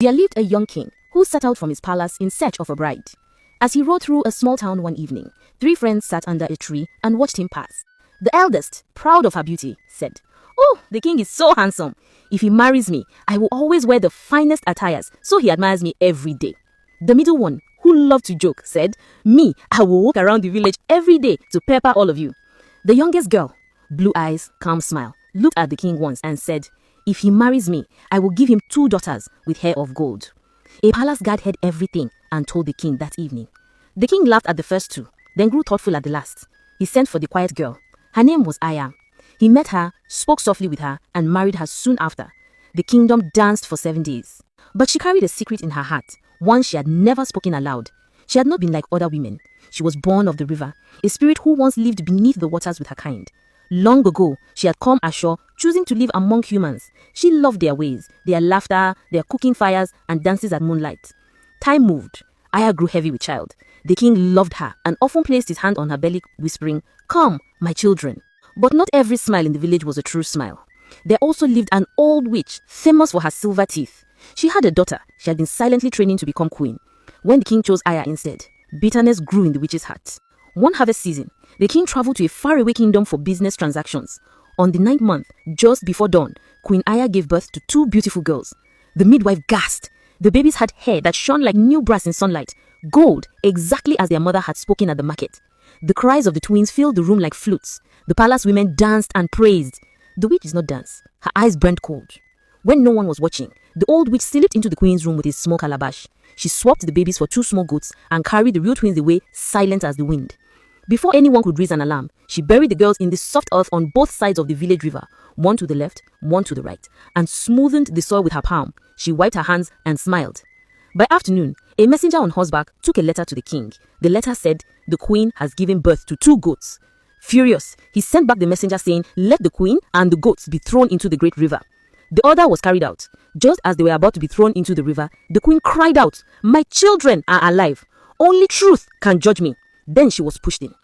There lived a young king who set out from his palace in search of a bride. As he rode through a small town one evening, 3 friends sat under a tree and watched him pass. The eldest, proud of her beauty, said, "Oh, the king is so handsome. If he marries me, I will always wear the finest attires so he admires me every day." The middle one, who loved to joke, said, "Me, I will walk around the village every day to pepper all of you." The youngest girl, blue eyes, calm smile, looked at the king once and said, "If he marries me, I will give him 2 daughters with hair of gold." A palace guard heard everything and told the king that evening. The king laughed at the first 2, then grew thoughtful at the last. He sent for the quiet girl. Her name was Aya. He met her, spoke softly with her, and married her soon after. The kingdom danced for 7 days. But she carried a secret in her heart, one she had never spoken aloud. She had not been like other women. She was born of the river, a spirit who once lived beneath the waters with her kind. Long ago, she had come ashore, choosing to live among humans. She loved their ways, their laughter, their cooking fires, and dances at moonlight. Time moved. Aya grew heavy with child. The king loved her and often placed his hand on her belly, whispering, "Come, my children." But not every smile in the village was a true smile. There also lived an old witch, famous for her silver teeth. She had a daughter she had been silently training to become queen. When the king chose Aya instead, bitterness grew in the witch's heart. One harvest season, the king traveled to a faraway kingdom for business transactions. On the 9th month, just before dawn, Queen Aya gave birth to 2 beautiful girls. The midwife gasped. The babies had hair that shone like new brass in sunlight, gold, exactly as their mother had spoken at the market. The cries of the twins filled the room like flutes. The palace women danced and praised. The witch did not dance. Her eyes burned cold. When no one was watching, the old witch slipped into the queen's room with a small calabash. She swapped the babies for 2 small goats and carried the real twins away, silent as the wind. Before anyone could raise an alarm, she buried the girls in the soft earth on both sides of the village river, one to the left, one to the right, and smoothed the soil with her palm. She wiped her hands and smiled. By afternoon, a messenger on horseback took a letter to the king. The letter said, "The queen has given birth to 2 goats." Furious, he sent back the messenger saying, "Let the queen and the goats be thrown into the great river." The order was carried out. Just as they were about to be thrown into the river, the queen cried out, "My children are alive. Only truth can judge me." Then she was pushed in.